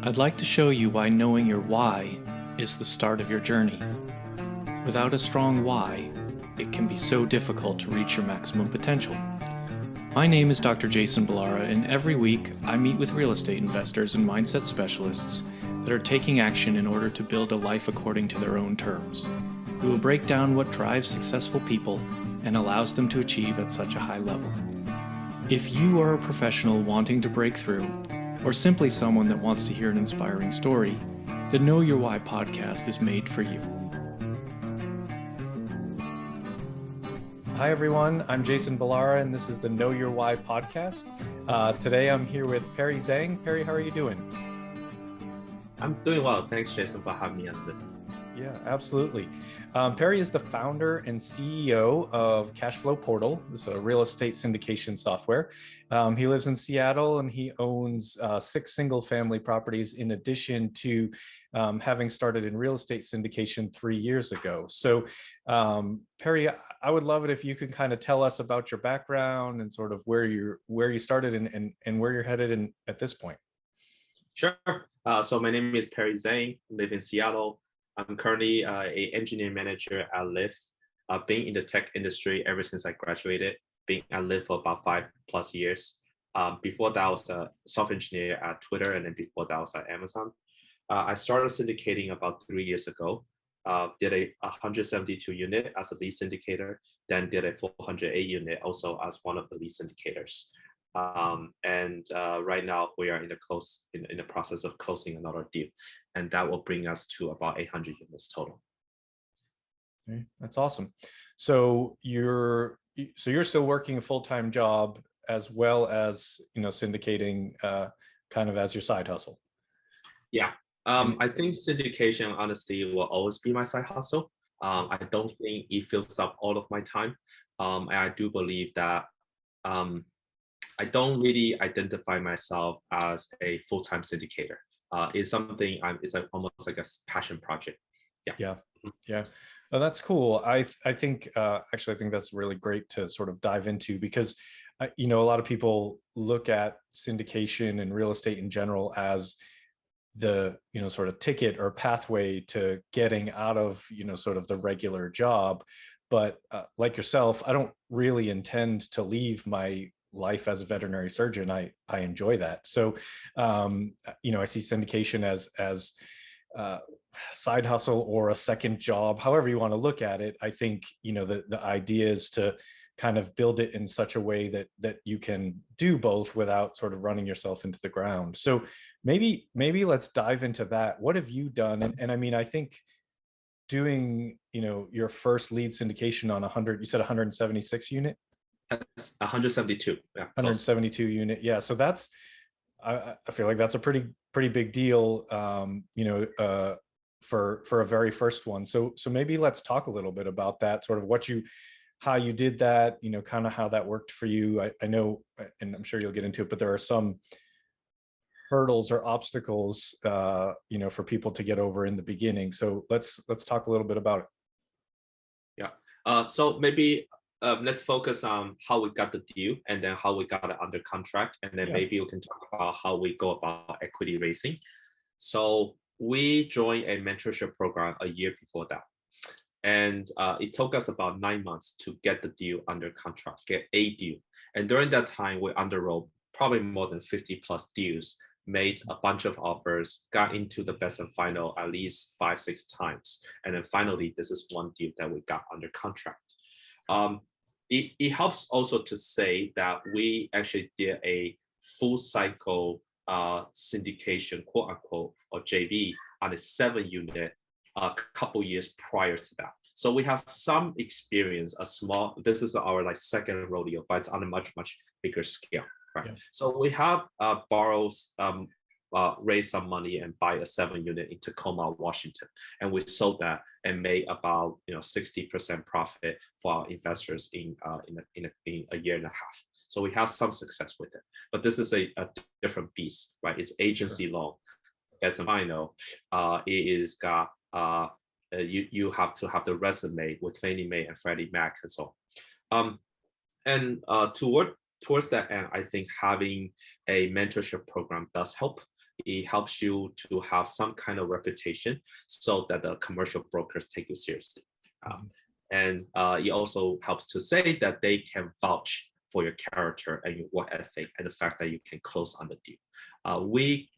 I'd like to show you why knowing your why is the start of your journey. Without a strong why, it can be so difficult to reach your maximum potential. My name is Dr. Jason Ballara, and every week I meet with real estate investors and mindset specialists that are taking action in order to build a life according to their own terms. We will break down what drives successful people and allows them to achieve at such a high level. If you are a professional wanting to break through, or simply someone that wants to hear an inspiring story, the Know Your Why podcast is made for you. Hi everyone, I'm Jason Ballara and this is the Know Your Why podcast. Today I'm here with Perry Zheng. Perry, how are you doing? I'm doing well. Thanks, Jason, for having me on the. Yeah, absolutely. Perry is the founder and CEO of Cashflow Portal. It's a real estate syndication software. He lives in Seattle and he owns 6 single-family properties in addition to having started in real estate syndication 3 years ago. So, Perry, I would love it if you could kind of tell us about your background and sort of where you started and where you're headed at this point. Sure. So my name is Perry Zheng. I live in Seattle. I'm currently an engineering manager at Lyft. I've been in the tech industry ever since I graduated, being at Lyft for about 5+ years. Before that, I was a software engineer at Twitter, and then before that, I was at Amazon. I started syndicating about 3 years ago. Did a 172 unit as a lead syndicator, then did a 408 unit also as one of the lead syndicators. Right now we are in the process of closing another deal, and that will bring us to about 800 units total. Okay, that's awesome. So you're still working a full-time job as well as syndicating kind of as your side hustle. Yeah, I think syndication honestly will always be my side hustle. I don't think it fills up all of my time, and I do believe that I don't really identify myself as a full-time syndicator. It's something it's almost like a passion project. Yeah. Oh, that's cool. I think actually I think that's really great to sort of dive into because a lot of people look at syndication and real estate in general as the sort of ticket or pathway to getting out of sort of the regular job. But like yourself, I don't really intend to leave my life as a veterinary surgeon. I enjoy that. So I see syndication as side hustle or a second job, however you want to look at it. I think the idea is to kind of build it in such a way that you can do both without sort of running yourself into the ground. So maybe let's dive into that. What have you done? And I mean, I think doing your first lead syndication on 100, you said 176 unit. 172. Yeah, 172 unit. Yeah, so that's I feel like that's a pretty big deal, for a very first one. So maybe let's talk a little bit about that, sort of how you did that, kind of how that worked for you. I know, and I'm sure you'll get into it, but there are some hurdles or obstacles, for people to get over in the beginning. So let's talk a little bit about it. Yeah. So maybe let's focus on how we got the deal and then how we got it under contract. And then maybe we can talk about how we go about equity raising. So we joined a mentorship program a year before that. And it took us about 9 months to get the deal under contract, get a deal. And during that time, we underwrote probably more than 50+ deals, made a bunch of offers, got into the best and final at least 5-6 times. And then finally, this is one deal that we got under contract. It helps also to say that we actually did a full cycle syndication, quote unquote, or JV on a 7 unit a couple years prior to that. So we have some experience, this is our second rodeo, but it's on a much bigger scale, right? Yeah. So we have raised some money and buy a 7 unit in Tacoma, Washington, and we sold that and made about 60% profit for our investors in a year and a half. So we have some success with it, but this is a different beast, right? It's agency loan. As I know, it is got you have to have the resume with Fannie Mae and Freddie Mac and so on. Towards that end, I think having a mentorship program does help. it helps you to have some kind of reputation so that the commercial brokers take you seriously. And it also helps to say that they can vouch for your character and your work ethic and the fact that you can close on the deal. We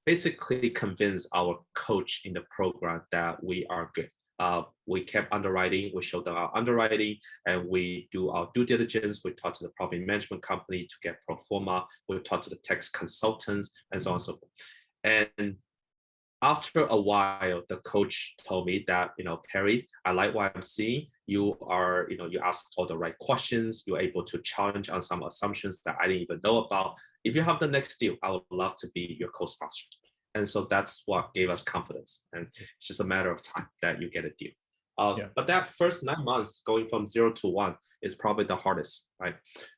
basically convince our coach in the program that we are good. We kept underwriting, we showed them our underwriting, and we do our due diligence. We talk to the property management company to get pro forma. We talk to the tax consultants and so on and so forth. And after a while, the coach told me that, Perry, I like what I'm seeing. You are, you ask all the right questions. You're able to challenge on some assumptions that I didn't even know about. If you have the next deal, I would love to be your co-sponsor. And so that's what gave us confidence. And it's just a matter of time that you get a deal. But that first 9 months going from 0 to 1 is probably the hardest, right?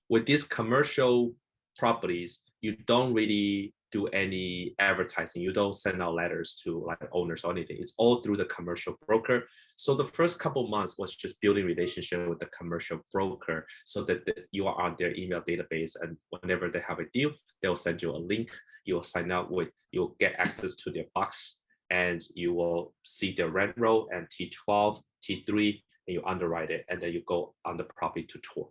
With these commercial properties, you don't really do any advertising. You don't send out letters to like owners or anything. It's all through the commercial broker. So the first couple months was just building relationship with the commercial broker so that you are on their email database, and whenever they have a deal, they'll send you a link. You'll sign up you'll get access to their box, and you will see their rent roll and T12, T3, and you underwrite it, and then you go on the property to tour.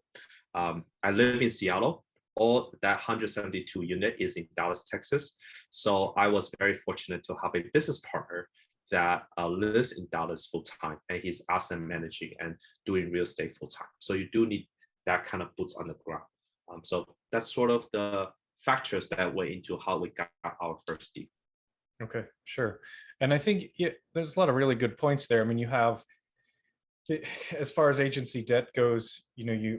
I live in Seattle. All that 172 unit is in Dallas, Texas. So I was very fortunate to have a business partner that lives in Dallas full time, and he's asset managing and doing real estate full time. So you do need that kind of boots on the ground. So that's sort of the factors that went into how we got our first deal. Okay, sure. And I think there's a lot of really good points there. I mean, you have, as far as agency debt goes,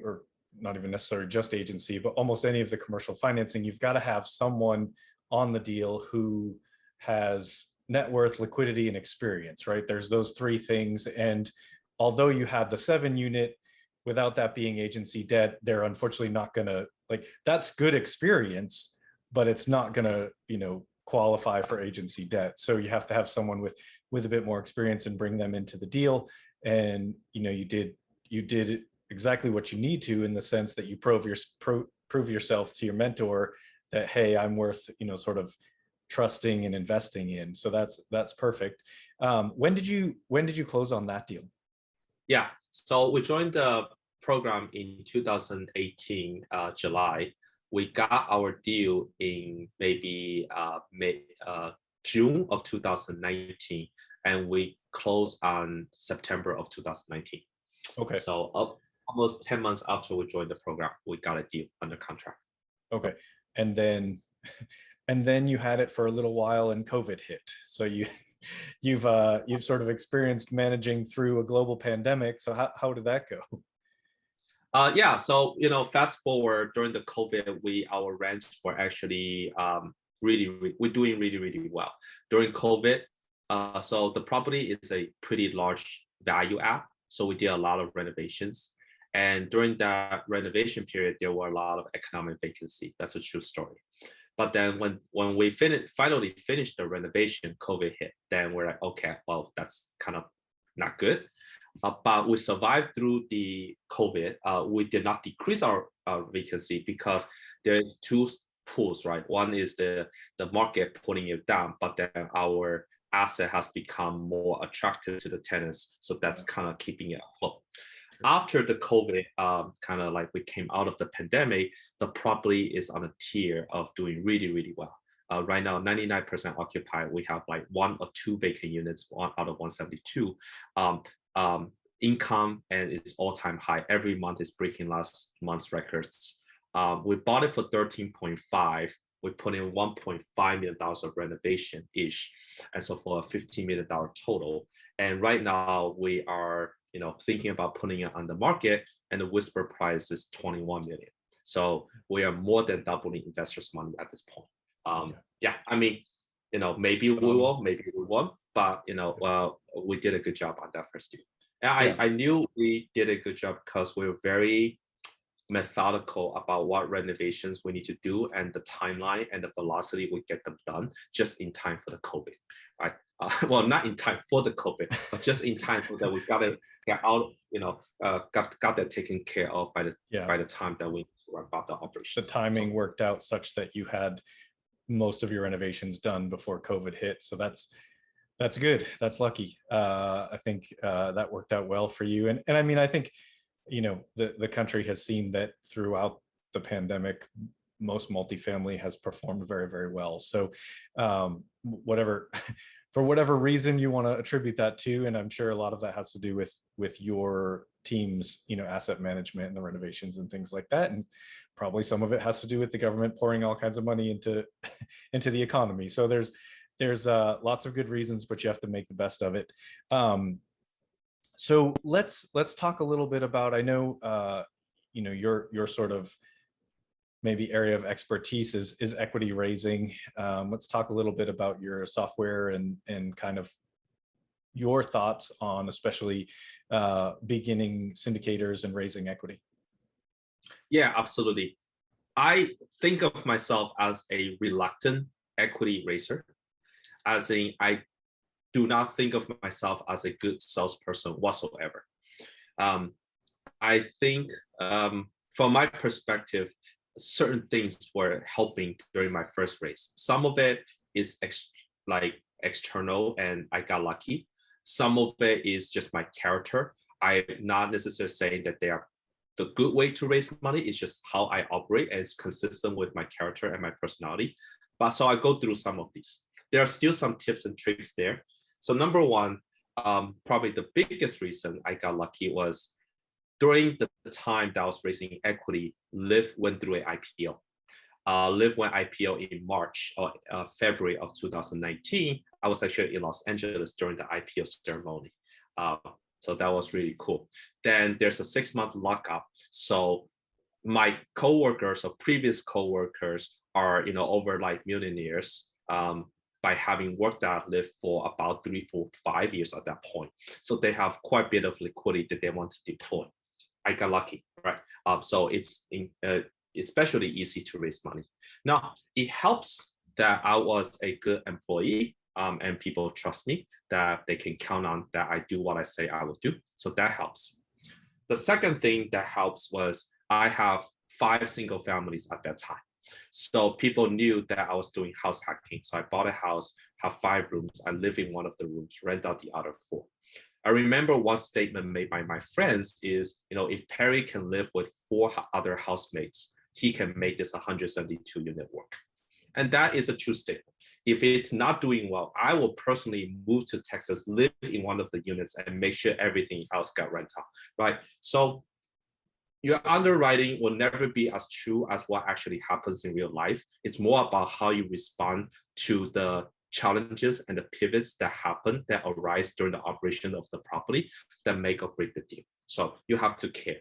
or not even necessarily just agency, but almost any of the commercial financing, you've got to have someone on the deal who has net worth, liquidity, and experience, right? There's those three things. And although you have the 7 unit, without that being agency debt, they're unfortunately not going to, that's good experience, but it's not going to, qualify for agency debt. So you have to have someone with a bit more experience and bring them into the deal. And, you did exactly what you need to, in the sense that you prove yourself to your mentor that, hey, I'm worth, sort of trusting and investing in. So that's perfect. When did you close on that deal? Yeah, so we joined the program in 2018, July. We got our deal in maybe June of 2019, and we closed on September of 2019. Okay. So almost 10 months after we joined the program, we got a deal under contract. Okay. And then you had it for a little while and COVID hit. So you've sort of experienced managing through a global pandemic. So how did that go? Yeah, so fast forward during the COVID, our rents were actually we're doing really well during COVID. So the property is a pretty large value add. So we did a lot of renovations. And during that renovation period, there were a lot of economic vacancy. That's a true story. But then when we finally finished the renovation, COVID hit. Then we're like, okay, well, that's kind of not good. But we survived through the COVID. We did not decrease our vacancy because there's two pools, right? One is the market pulling it down, but then our asset has become more attractive to the tenants. So that's kind of keeping it afloat. After the COVID, kind of like we came out of the pandemic, the property is on a tier of doing really well. Right now, 99% occupied. We have like 1 or 2 vacant units, 1 out of 172. Income, and it's all-time high. Every month is breaking last month's records. We bought it for 13.5. We put in $1.5 million of renovation ish, and so for a $15 million total. And right now we are, thinking about putting it on the market, and the whisper price is 21 million. So we are more than doubling investors' money at this point. Yeah, I mean, maybe we will, maybe we won't, but we did a good job on that first deal. And I knew we did a good job because we were very methodical about what renovations we need to do and the timeline and the velocity we get them done just in time for the COVID, right? Well, not in time for the COVID, but just in time so that we got to get out, got that taken care of by the time that we wrap up the operations. The timing worked out such that you had most of your renovations done before COVID hit. So that's good. That's lucky. I think that worked out well for you. And I mean, I think, you know, the country has seen that throughout the pandemic, most multifamily has performed very, very well. So whatever, for whatever reason you want to attribute that to, and I'm sure a lot of that has to do with your team's, you know, asset management and the renovations and things like that. And probably some of it has to do with the government pouring all kinds of money into into the economy. So there's lots of good reasons, but you have to make the best of it. So let's talk a little bit about, I know, you know, your sort of maybe area of expertise is equity raising. Let's talk a little bit about your software and kind of your thoughts on especially beginning syndicators and raising equity. Yeah, absolutely. I think of myself as a reluctant equity raiser, as in I do not think of myself as a good salesperson whatsoever. I think from my perspective, certain things were helping during my first raise. Some of it is external and I got lucky. Some of it is just my character. I'm not necessarily saying that they are the good way to raise money. It's just how I operate and it's consistent with my character and my personality. But so I go through some of these. There are still some tips and tricks there. So number one, probably the biggest reason I got lucky was during the time that I was raising equity, Lyft went through an IPO. Lyft went IPO in March or February of 2019. I was actually in Los Angeles during the IPO ceremony. So that was really cool. Then there's a 6-month lockup. So my coworkers or previous coworkers are, you know, over like millionaires by having worked at Lyft for about 3, 4, 5 years at that point. So they have quite a bit of liquidity that they want to deploy. I got lucky, right? So it's especially easy to raise money. Now, it helps that I was a good employee and people trust me, that they can count on that I do what I say I will do. So that helps. The second thing that helps was I have 5 single families at that time. So people knew that I was doing house hacking. So I bought a house, have 5 rooms. I live in one of the rooms, rent out the other 4. I remember one statement made by my friends is, you know, if Perry can live with 4 other housemates, he can make this 172 unit work. And that is a true statement. If it's not doing well, I will personally move to Texas, live in one of the units and make sure everything else got rent out, right? So your underwriting will never be as true as what actually happens in real life. It's more about how you respond to the challenges and the pivots that happen, that arise during the operation of the property that make or break the deal. So you have to care.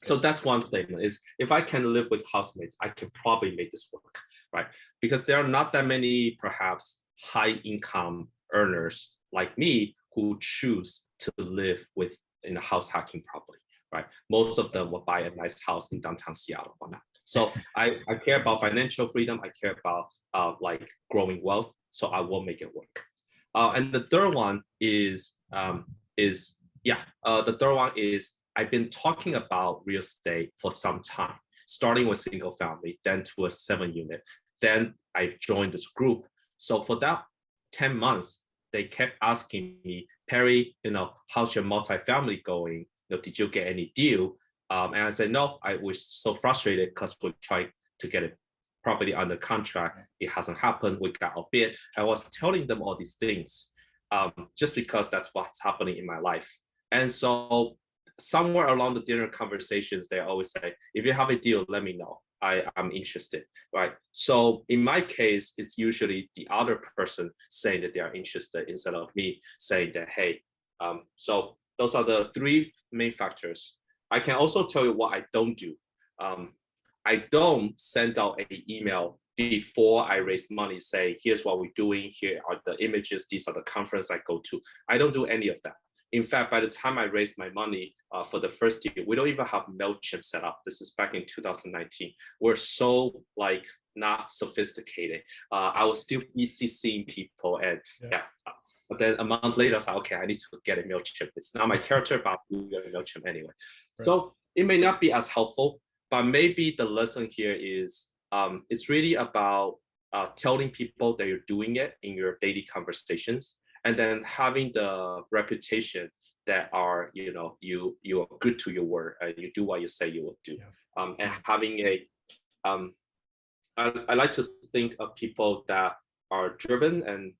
So that's one statement is if I can live with housemates, I can probably make this work, right? Because there are not that many perhaps high income earners like me who choose to live with in a house hacking property, right? Most of them will buy a nice house in downtown Seattle or not. So I care about financial freedom. I care about like growing wealth. So I will make it work. And the third one is the third one is I've been talking about real estate for some time, starting with single family, then to a 7 unit. Then I joined this group. So for that 10 months, they kept asking me, Perry, you know, how's your multifamily going? You know, did you get any deal? And I said, no, I was so frustrated because we tried to get a property under contract. It hasn't happened. We got a bid. I was telling them all these things just because that's what's happening in my life. And so somewhere along the dinner conversations, they always say, if you have a deal, let me know. I'm interested, right? So in my case, it's usually the other person saying that they are interested instead of me saying that, hey, so those are the 3 main factors. I can also tell you what I don't do. I don't send out an email before I raise money, say, here's what we're doing, here are the images, these are the conference I go to. I don't do any of that. In fact, by the time I raised my money for the first year, we don't even have MailChimp set up. This is back in 2019. We're so like not sophisticated. I was still ECCing people and but then a month later, I was like, okay, I need to get a MailChimp. It's not my character, but I'm going to MailChimp anyway. Right. So it may not be as helpful, but maybe the lesson here is it's really about telling people that you're doing it in your daily conversations, and then having the reputation that are, you are good to your word, and you do what you say you will do. Yeah. And Yeah. having a I like to think of people that are driven, and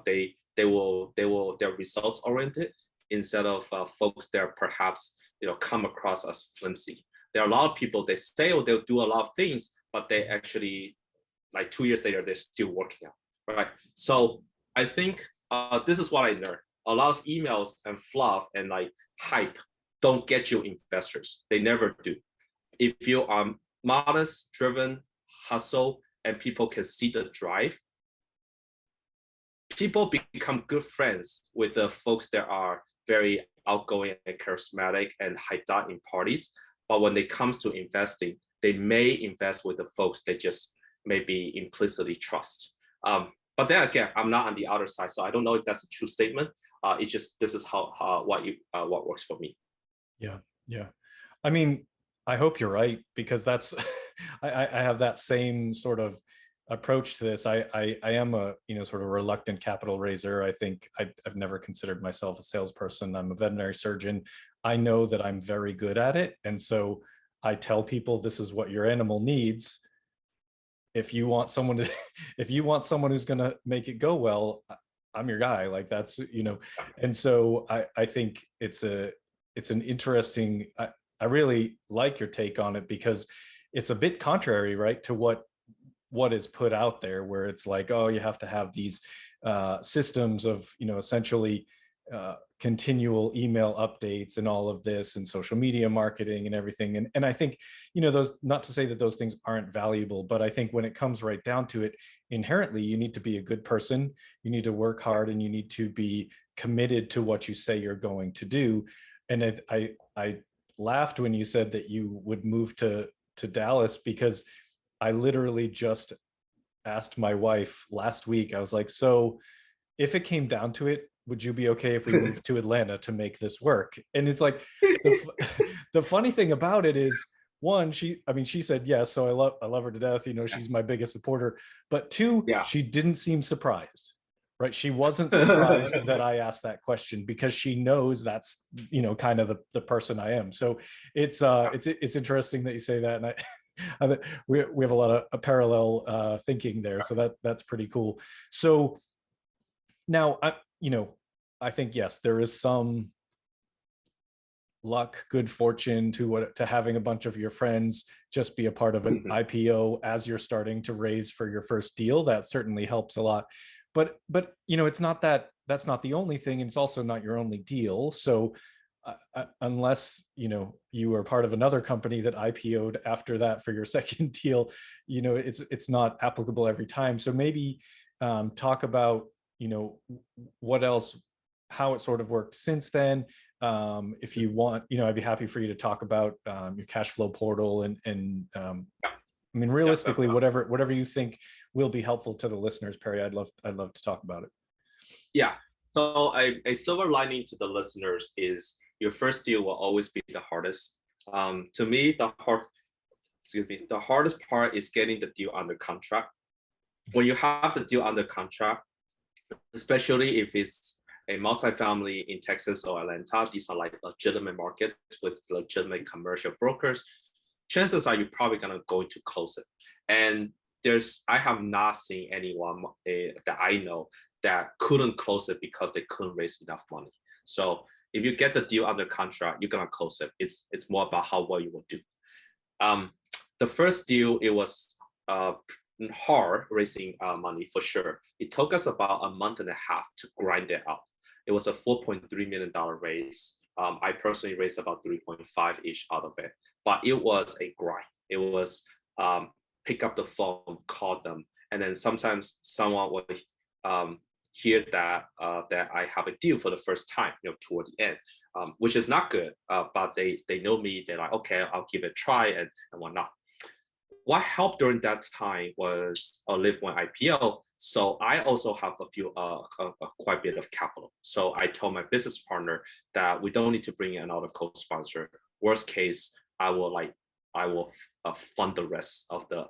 they're results oriented, instead of folks that are perhaps come across as flimsy. There are a lot of people, they say, oh, they'll do a lot of things, but they actually, like 2 years later, they're still working out, right? So I think this is what I learned. A lot of emails and fluff and like hype don't get you investors. They never do. If you are modest, driven, hustle, and people can see the drive, people become good friends with the folks that are very outgoing and charismatic and hyped out in parties. But when it comes to investing, they may invest with the folks they just maybe implicitly trust. But then again, I'm not on the other side, so I don't know if that's a true statement. It's just, this is what works for me. Yeah. Yeah. I mean, I hope you're right, because that's I have that same sort of approach to this. I am a sort of reluctant capital raiser. I think I've never considered myself a salesperson. I'm a veterinary surgeon. I know that I'm very good at it, and so I tell people, this is what your animal needs. If you want someone to if you want someone who's going to make it go well, I'm your guy. Like, that's and so I think it's an interesting, I really like your take on it, because it's a bit contrary, right, to what is put out there, where it's like, oh, you have to have these systems of essentially continual email updates and all of this, and social media marketing and everything. And I think those, not to say that those things aren't valuable, but I think when it comes right down to it, inherently you need to be a good person, you need to work hard, and you need to be committed to what you say you're going to do. And I laughed when you said that you would move to Dallas, because I literally just asked my wife last week. I was like, so if it came down to it, would you be okay if we moved to Atlanta to make this work? And it's like, the funny thing about it is, one, she said yes, so I love her to death. She's my biggest supporter. But two, Yeah. she didn't seem surprised. Right? She wasn't surprised that I asked that question, because she knows that's kind of the person I am. So it's interesting that you say that, and we have a lot of parallel thinking there. So that's pretty cool. So now I think, yes, there is some luck, good fortune to having a bunch of your friends just be a part of an IPO as you're starting to raise for your first deal. That certainly helps a lot. But it's not that's not the only thing, and it's also not your only deal. So unless you are part of another company that IPO'd after that for your second deal, it's not applicable every time. So maybe talk about what else, how it sort of worked since then. If you want, I'd be happy for you to talk about your Cashflow portal, and I mean, realistically, whatever you think will be helpful to the listeners, Perry. I'd love to talk about it. Yeah. So a silver lining to the listeners is, your first deal will always be the hardest. To me, the hardest part is getting the deal under contract. When you have the deal under contract, especially if it's a multifamily in Texas or Atlanta, these are like legitimate markets with legitimate commercial brokers, chances are you're probably going to go to close it. And I have not seen anyone that I know that couldn't close it because they couldn't raise enough money. So if you get the deal under contract, you're going to close it. It's more about how well you will do. The first deal, it was hard raising money for sure. It took us about a month and a half to grind it out. It was a $4.3 million raise. I personally raised about 3.5-ish out of it, but it was a grind. It was pick up the phone, call them, and then sometimes someone would hear that I have a deal for the first time, toward the end, which is not good. But they know me. They're like, okay, I'll give it a try and whatnot. What helped during that time was a Live One IPO. So I also have quite a bit of capital. So I told my business partner that we don't need to bring in another co-sponsor. Worst case, I will I will fund the rest of the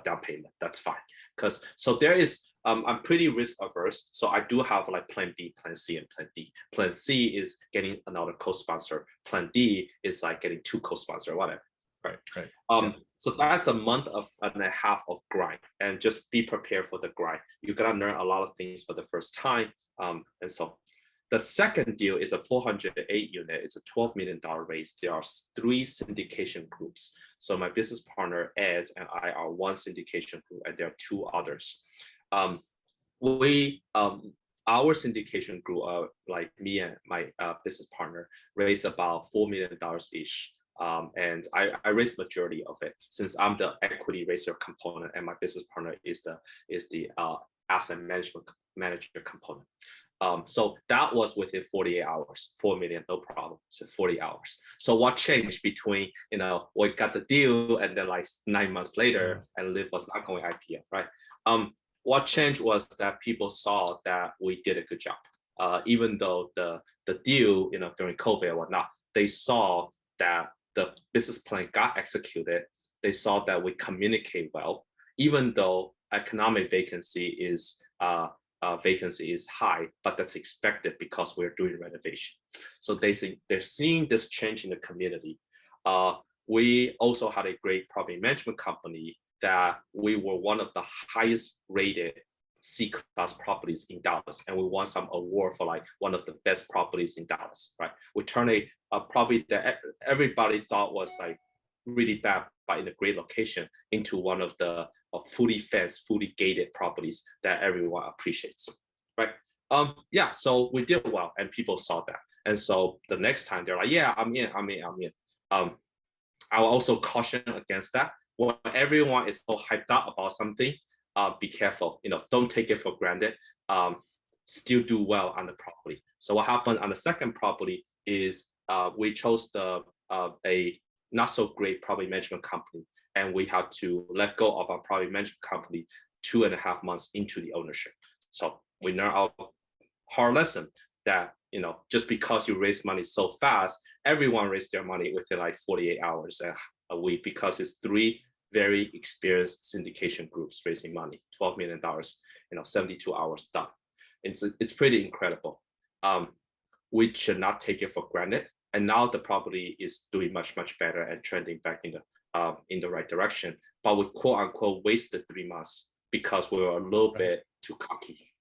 down payment. That's fine. Because so there is, I'm pretty risk averse. So I do have like plan B, plan C, and plan D. Plan C is getting another co-sponsor. Plan D is like getting two co-sponsor, whatever. Right. Yeah. So that's a month and a half of grind, and just be prepared for the grind. You're gonna learn a lot of things for the first time. And so the second deal is a 408 unit. It's a $12 million raise. There are 3 syndication groups. So my business partner, Ed, and I are one syndication group, and there are 2 others. Our syndication group, like me and my business partner, raised about $4 million each. And I raised majority of it, since I'm the equity raiser component and my business partner is the asset management manager component. So that was within 48 hours, 4 million, no problem. So 40 hours. So what changed between, we got the deal and then like 9 months later and Liv was not going IPO, right? What changed was that people saw that we did a good job. Even though the deal, during COVID and whatnot, they saw that the business plan got executed. They saw that we communicate well, even though economic vacancy is high, but that's expected because we're doing renovation. So they're seeing this change in the community. We also had a great property management company that we were one of the highest rated C-class properties in Dallas, and we won some award for like one of the best properties in Dallas, right? We turned a property that everybody thought was like really bad, but in a great location, into one of the fully fenced, fully gated properties that everyone appreciates, right? Yeah, so we did well, and people saw that, and so the next time they're like, yeah, I'm in. I'll also caution against that. When everyone is so hyped up about something, be careful. Don't take it for granted. Still do well on the property. So what happened on the second property is we chose a not so great property management company, and we have to let go of our property management company 2.5 months into the ownership. So we learned our hard lesson that just because you raise money so fast, everyone raised their money within like 48 hours a week, because it's 3 very experienced syndication groups raising money, $12 million, 72 hours done. It's pretty incredible. We should not take it for granted. And now the property is doing much, much better and trending back in the right direction. But we quote unquote wasted 3 months because we were a little bit too cocky.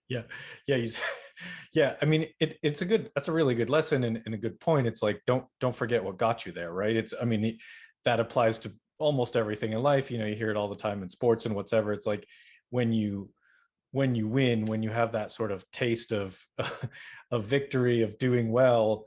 Yeah. Yeah. I mean, that's a really good lesson and a good point. It's like, don't forget what got you there, right? That applies to almost everything in life. You hear it all the time in sports and whatever. It's like when you win, when you have that sort of taste of victory, of doing well,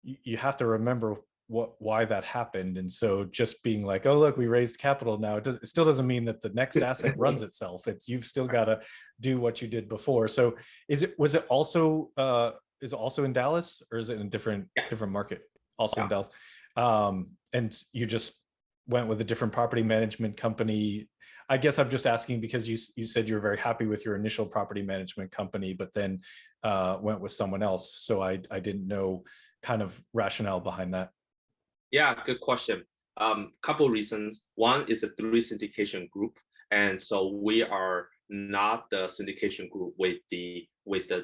you have to remember why that happened. And so just being like, oh, look, we raised capital now, it still doesn't mean that the next asset runs itself. You've still got to do what you did before. So is it also in Dallas, or is it in a different market? Also in Dallas. And you just went with a different property management company. I guess I'm just asking because you said you were very happy with your initial property management company, but then went with someone else. So I didn't know kind of rationale behind that. Yeah, good question. Couple reasons. One is a 3 syndication group, and so we are not the syndication group with the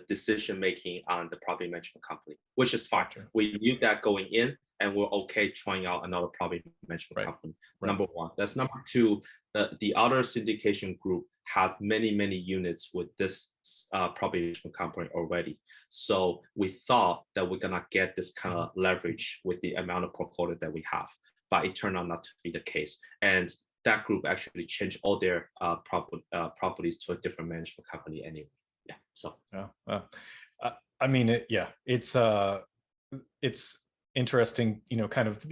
decision making on the property management company, which is fine. We knew that going in, and we're okay trying out another property management company. Number one. That's number two. The other syndication group had many units with this property management company already. So we thought that we're gonna get this kind of leverage with the amount of portfolio that we have, but it turned out not to be the case. And that group actually changed all their properties to a different management company anyway. Yeah. So. I mean, it's interesting, kind of.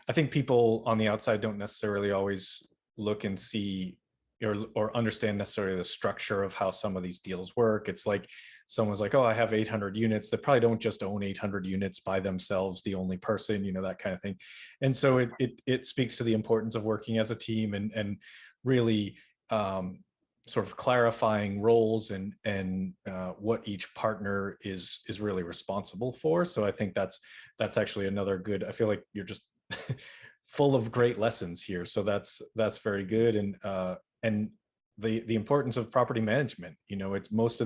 I think people on the outside don't necessarily always look and see or understand necessarily the structure of how some of these deals work. It's like someone's like, oh, I have 800 units. They probably don't just own 800 units by themselves, the only person, that kind of thing. And so it speaks to the importance of working as a team and really sort of clarifying roles and what each partner is really responsible for. So I think that's actually another good. I feel like you're just full of great lessons here. So that's very good. And the importance of property management. You know, it's most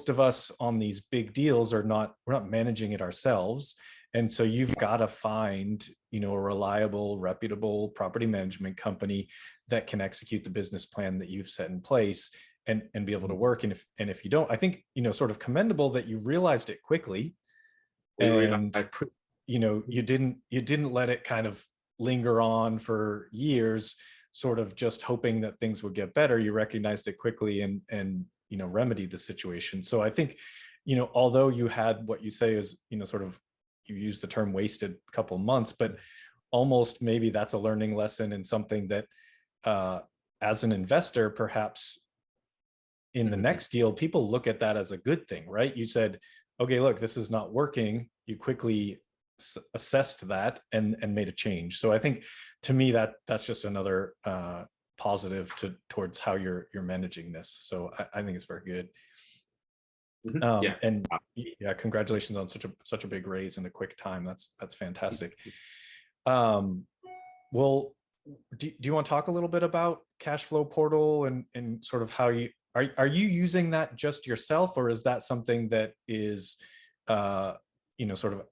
of us on these big deals we're not managing it ourselves. And so you've got to find, you know, a reliable, reputable property management company that can execute the business plan that you've set in place and be able to work. And if you don't, I think, you know, sort of commendable that you realized it quickly, and you know, you didn't let it kind of linger on for years, sort of just hoping that things would get better. You recognized it quickly and you know, remedied the situation. So I think, you know, although you had what you say is, you know, sort of, you use the term wasted a couple months, but almost maybe that's a learning lesson and something that as an investor, perhaps in the next deal, people look at that as a good thing, right? You said, okay, look, this is not working. You quickly assessed that and made a change. So I think, to me, that's just another positive towards how you're managing this. So I think it's very good. And yeah, congratulations on such a big raise in a quick time. That's fantastic. Well, do you want to talk a little bit about Cashflow Portal and sort of how you are you using that just yourself, or is that something that is you know, sort of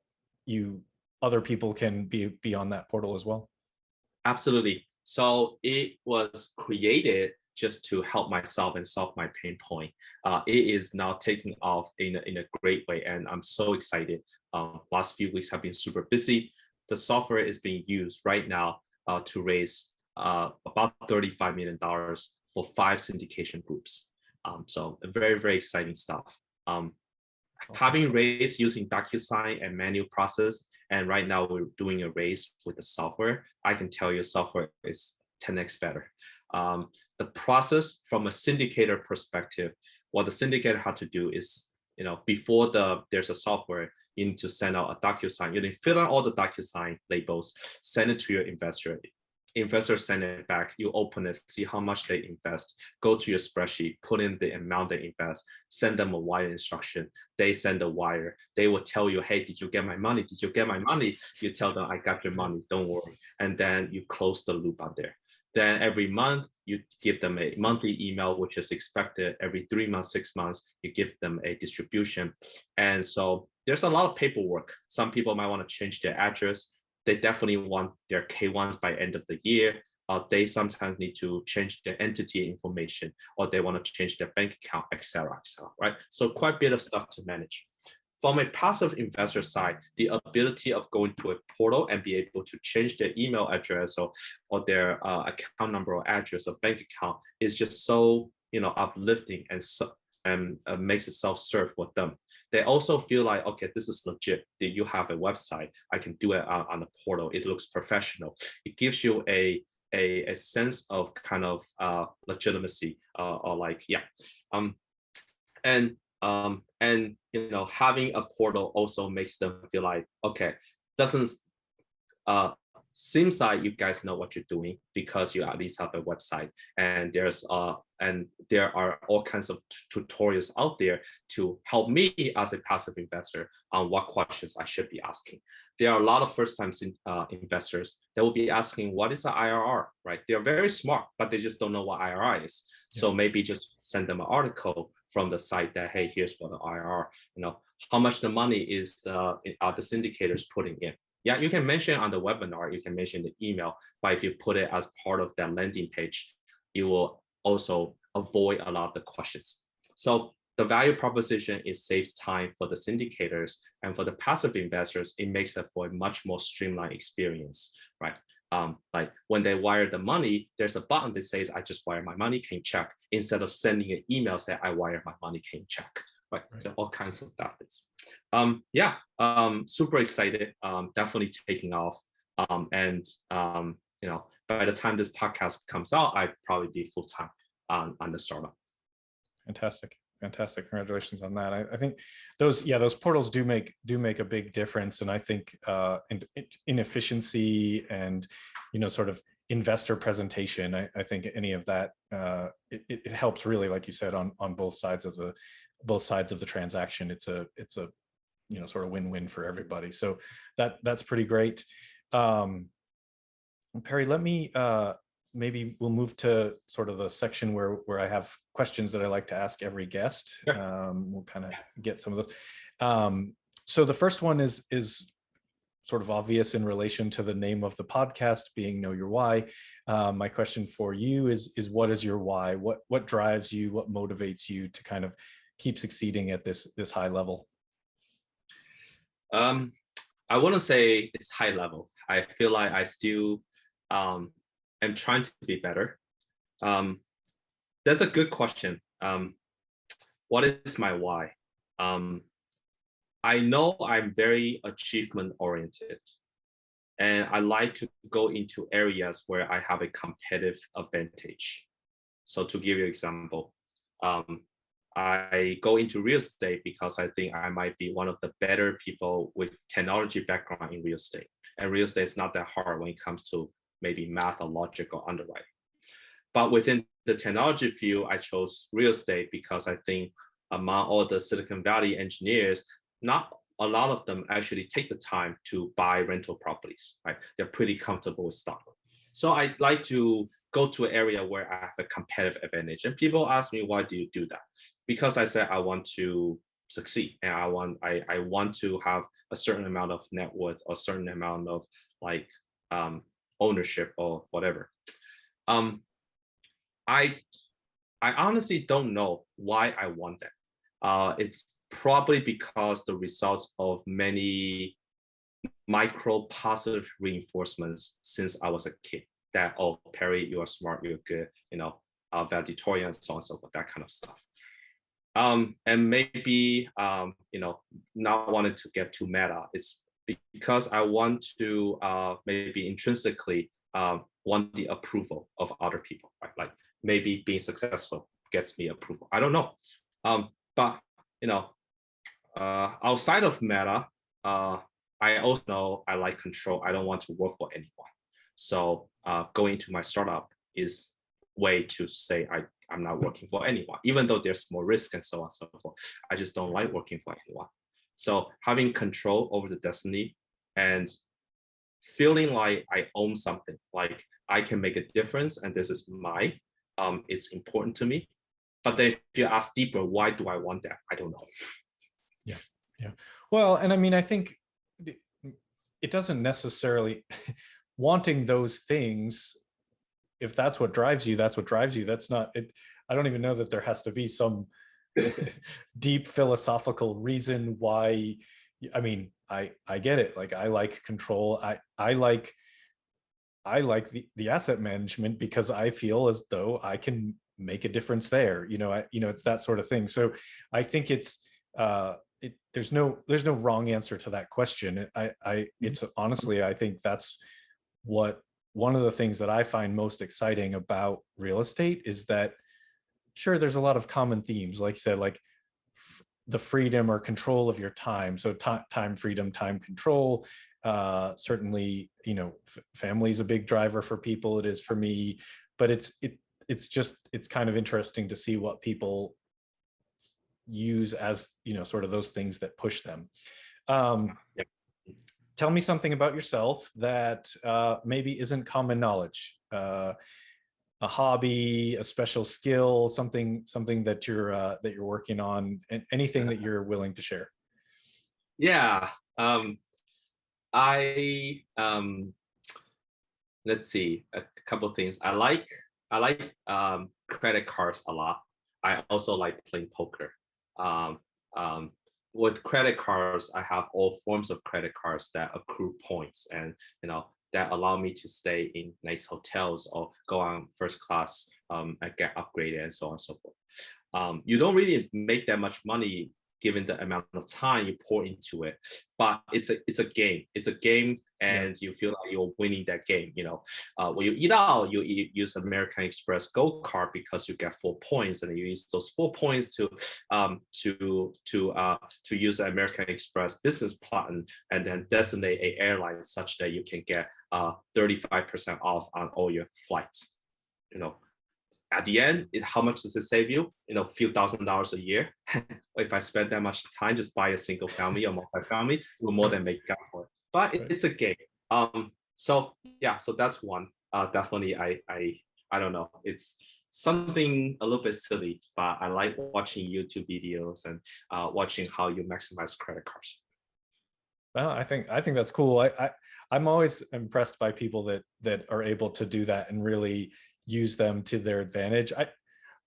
other people can be on that portal as well? Absolutely. So it was created just to help myself and solve my pain point. It is now taking off in a great way, and I'm so excited. Last few weeks have been super busy. The software is being used right now to raise about $35 million for 5 syndication groups. So very, very exciting stuff. Having raised using DocuSign and manual process, and right now we're doing a raise with the software, I can tell you software is 10x better. The process from a syndicator perspective, what the syndicator had to do is, you know, before there's a software, you need to send out a DocuSign. You need to fill out all the DocuSign labels, send it to your investor. Investors send it back, you open it, see how much they invest, go to your spreadsheet, put in the amount they invest, send them a wire instruction, they send a wire, they will tell you, hey, did you get my money? Did you get my money? You tell them, I got your money, don't worry. And then you close the loop out there. Then every month, you give them a monthly email, which is expected every 3 months, 6 months, you give them a distribution. And so there's a lot of paperwork. Some people might want to change their address. They definitely want their K1s by end of the year. They sometimes need to change their entity information, or they want to change their bank account, et cetera, right? So quite a bit of stuff to manage. From a passive investor side, the ability of going to a portal and be able to change their email address or their account number or address or bank account is just so, you know, uplifting and makes it self-serve for them. They also feel like, okay, this is legit. You have a website, I can do it on the portal. It looks professional. It gives you a sense of kind of legitimacy or like, yeah. And you know, having a portal also makes them feel like, okay, doesn't seems like you guys know what you're doing because you at least have a website, and there are all kinds of tutorials out there to help me as a passive investor on what questions I should be asking. There are a lot of first-time investors that will be asking, what is an IRR, right? They're very smart, but they just don't know what IRR is. Yeah. So maybe just send them an article from the site that, hey, here's what the IRR, you know, how much the money is are the syndicators putting in. Yeah, you can mention on the webinar, you can mention the email, but if you put it as part of that landing page, you will also avoid a lot of the questions. So the value proposition is saves time for the syndicators, and for the passive investors, it makes it for a much more streamlined experience, right? Like when they wire the money, there's a button that says, I just wire my money, can you check? Instead of sending an email saying, I wire my money, can you check? Right. So all kinds of methods. Super excited. Definitely taking off. You know, by the time this podcast comes out, I'd probably be full time on the startup. Fantastic. Congratulations on that. I think those portals do make a big difference, and I think in efficiency and, you know, sort of investor presentation, I think any of that it helps really, like you said, on both sides of the transaction. It's a you know, sort of win-win for everybody. So that's pretty great. Perry, let me maybe we'll move to sort of the section where I have questions that I like to ask every guest. Sure. We'll kind of get some of those. So the first one is sort of obvious in relation to the name of the podcast being Know Your Why. My question for you is what is your why? What drives you? What motivates you to kind of keep succeeding at this high level? I want to say it's high level. I feel like I still am trying to be better. That's a good question. What is my why? I know I'm very achievement oriented, and I like to go into areas where I have a competitive advantage. So to give you an example, I go into real estate because I think I might be one of the better people with technology background in real estate. And real estate is not that hard when it comes to maybe math or logic or underwriting. But within the technology field, I chose real estate because I think among all the Silicon Valley engineers, not a lot of them actually take the time to buy rental properties, right? They're pretty comfortable with stock. So I like to go to an area where I have a competitive advantage. And people ask me, why do you do that? Because I said I want to succeed, and I want to have a certain amount of net worth, or a certain amount of like ownership or whatever. I honestly don't know why I want that. It's probably because the results of many micro positive reinforcements since I was a kid. That, oh, Perry, you are smart, you're good, valedictorian, so on and so forth, that kind of stuff. And maybe not wanting to get too meta. It's because I want to maybe intrinsically want the approval of other people, right? Like maybe being successful gets me approval. I don't know. But outside of meta, I also know I like control. I don't want to work for anyone. So going to my startup is way to say I'm not working for anyone, even though there's more risk and so on and so forth. I just don't like working for anyone. So having control over the destiny and feeling like I own something, like I can make a difference and this is mine, it's important to me. But then if you ask deeper, why do I want that? I don't know. Yeah. Yeah. Well, and I mean, I think it doesn't necessarily wanting those things. If that's what drives you, that's what drives you. That's not it. I don't even know that there has to be some deep philosophical reason why. I mean, I get it. Like I like control. I like the asset management because I feel as though I can make a difference there. It's that sort of thing. So I think it's there's no wrong answer to that question. It's honestly, I think that's what one of the things that I find most exciting about real estate is that sure, there's a lot of common themes, like you said, like the freedom or control of your time. So time freedom, time control. Certainly, family is a big driver for people. It is for me, but it's kind of interesting to see what people use as sort of those things that push them. Yep. Tell me something about yourself that maybe isn't common knowledge. A hobby, a special skill, something that you're working on, and anything that you're willing to share. Yeah. I let's see, a couple of things. I like credit cards a lot. I also like playing poker. Um, with credit cards, I have all forms of credit cards that accrue points, and that allow me to stay in nice hotels or go on first class and get upgraded and so on and so forth. You don't really make that much money given the amount of time you pour into it, but it's a game. It's a game, and you feel like you're winning that game. When you eat out, you use American Express Gold Card because you get 4 points, and you use those 4 points to use the American Express business plan, and then designate an airline such that you can get 35% off on all your flights. At the end, how much does it save you? A few $1,000s a year. If I spend that much time, just buy a single family or multifamily, will more than make up for it. But it's a game. So yeah, so that's one. Definitely, I don't know. It's something a little bit silly, but I like watching YouTube videos and watching how you maximize credit cards. Well, I think that's cool. I'm always impressed by people that are able to do that and really use them to their advantage.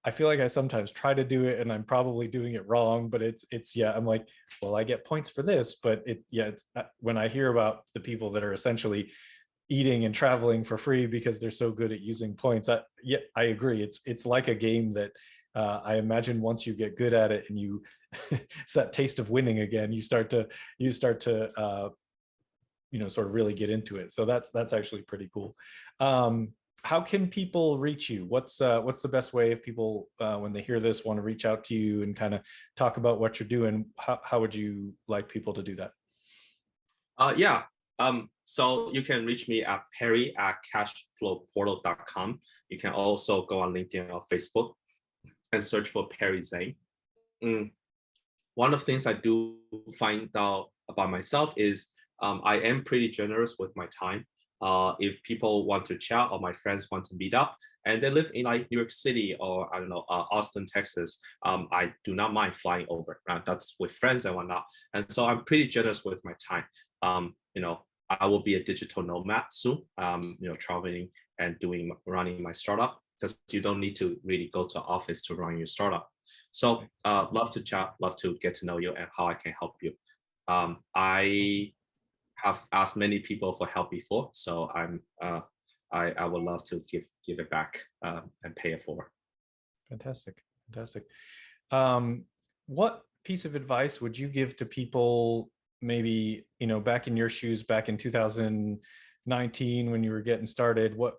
I feel like I sometimes try to do it and I'm probably doing it wrong, but it's yeah, I'm like, well, I get points for this, but when I hear about the people that are essentially eating and traveling for free because they're so good at using points, I agree. It's like a game that I imagine once you get good at it and you it's that taste of winning again, you start to sort of really get into it. So that's actually pretty cool. How can people reach you? What's the best way if people when they hear this want to reach out to you and kind of talk about what you're doing? How would you like people to do that? Yeah. So you can reach me at perry@cashflowportal.com. You can also go on LinkedIn or Facebook and search for Perry Zheng. Mm. One of the things I do find out about myself is I am pretty generous with my time. If people want to chat or my friends want to meet up and they live in like New York City or I don't know, Austin, Texas, I do not mind flying over. Right? That's with friends and whatnot. And so I'm pretty generous with my time. I will be a digital nomad soon, traveling and running my startup because you don't need to really go to office to run your startup. So love to chat, love to get to know you and how I can help you. I have asked many people for help before, so I would love to give it back and pay it forward. Fantastic. What piece of advice would you give to people maybe, back in your shoes, back in 2019 when you were getting started? What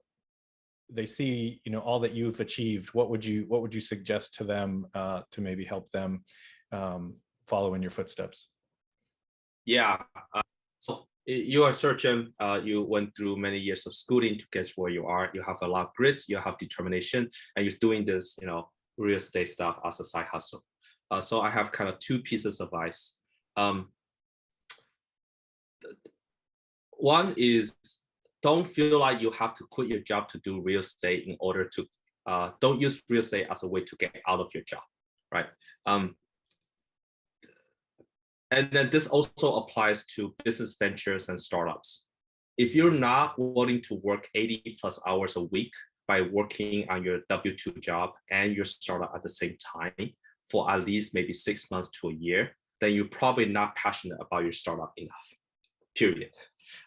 they see, all that you've achieved, what would you suggest to them to maybe help them follow in your footsteps? Yeah. So you are surgeon. You went through many years of schooling to get where you are. You have a lot of grit. You have determination, and you're doing this, real estate stuff as a side hustle. So I have kind of two pieces of advice. One is don't feel like you have to quit your job to do real estate in order to. Don't use real estate as a way to get out of your job, right? And then this also applies to business ventures and startups. If you're not willing to work 80 plus hours a week by working on your W-2 job and your startup at the same time for at least maybe 6 months to a year, then you're probably not passionate about your startup enough, period.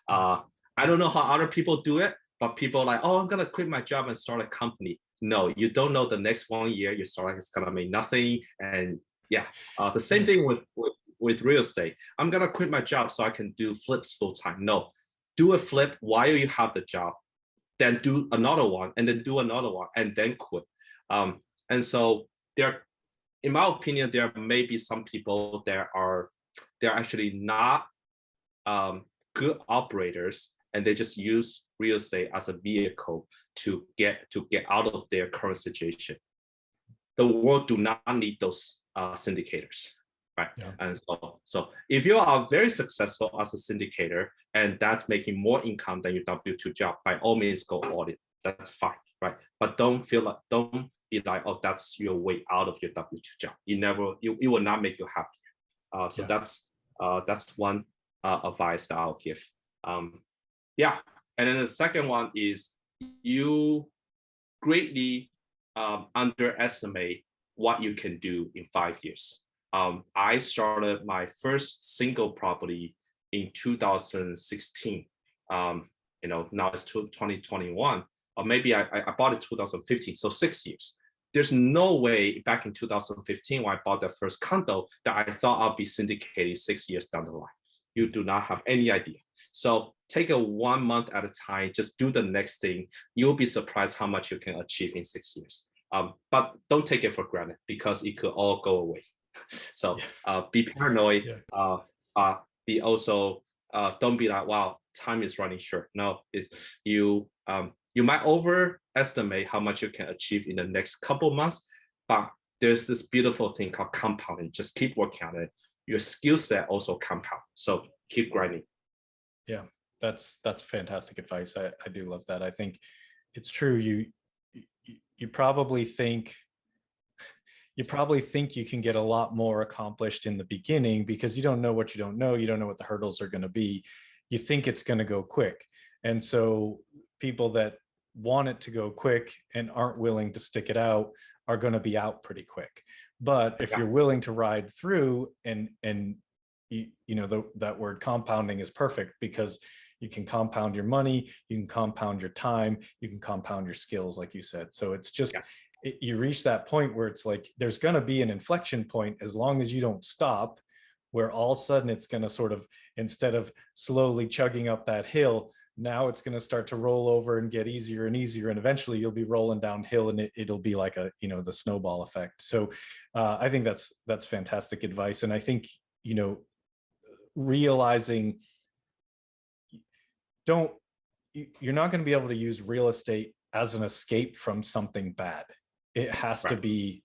I don't know how other people do it, but people are like, oh, I'm going to quit my job and start a company. No, you don't know the next 1 year your startup is going to make nothing. And yeah, the same thing with real estate. I'm gonna quit my job so I can do flips full time. No, do a flip while you have the job, then do another one, and then do another one, and then quit. And so in my opinion, there may be some people they're actually not good operators, and they just use real estate as a vehicle to get out of their current situation. The world do not need those syndicators. Right. Yeah. And so if you are very successful as a syndicator and that's making more income than your W-2 job, by all means go audit. That's fine. Right. But don't be like, oh, that's your way out of your W-2 job. It will not make you happy. So yeah. That's one advice that I'll give. Yeah. And then the second one is you greatly underestimate what you can do in 5 years. I started my first single property in 2016. Now it's 2021, or maybe I bought it 2015, so 6 years. There's no way back in 2015 when I bought the first condo that I thought I'll be syndicating 6 years down the line. You do not have any idea. So take it 1 month at a time, just do the next thing. You'll be surprised how much you can achieve in 6 years. But don't take it for granted because it could all go away. So be paranoid. Be also don't be like, wow, time is running short. No, you might overestimate how much you can achieve in the next couple months, but there's this beautiful thing called compounding. Just keep working on it. Your skill set also compound. So keep grinding. Yeah. that's fantastic advice. I do love that. I think it's true. You probably think you can get a lot more accomplished in the beginning because you don't know what you don't know. You don't know what the hurdles are going to be. You think it's going to go quick. And so people that want it to go quick and aren't willing to stick it out are going to be out pretty quick. But if you're willing to ride through, and that word compounding is perfect, because you can compound your money, you can compound your time, you can compound your skills, like you said. So it's just, you reach that point where it's like, there's going to be an inflection point as long as you don't stop, where all of a sudden it's going to sort of, instead of slowly chugging up that hill, now it's going to start to roll over and get easier and easier. And eventually you'll be rolling downhill, and it'll be like the snowball effect. So I think that's fantastic advice. And I think, realizing you're not going to be able to use real estate as an escape from something bad. It has to be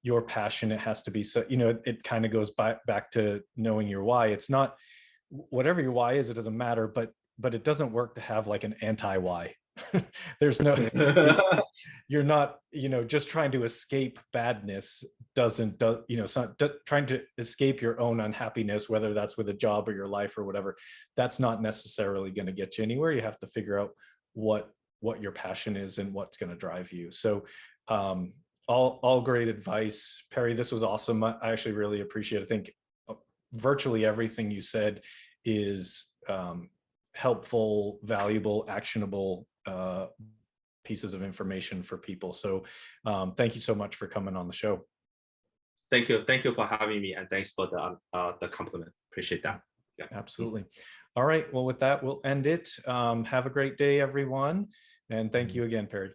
your passion. It has to be, so, it kind of goes back to knowing your why. It's not, whatever your why is, it doesn't matter, but it doesn't work to have like an anti-why. There's no, you're not, just trying to escape badness it's not trying to escape your own unhappiness, whether that's with a job or your life or whatever. That's not necessarily going to get you anywhere. You have to figure out what your passion is and what's going to drive you. So all great advice, Perry. This was awesome. I actually really appreciate it. I think virtually everything you said is helpful, valuable, actionable pieces of information for people. So thank you so much for coming on the show. Thank you for having me, and thanks for the compliment. Appreciate that. Yeah, absolutely. All right, well, with that, we'll end it. Have a great day, everyone, and thank you again, Perry.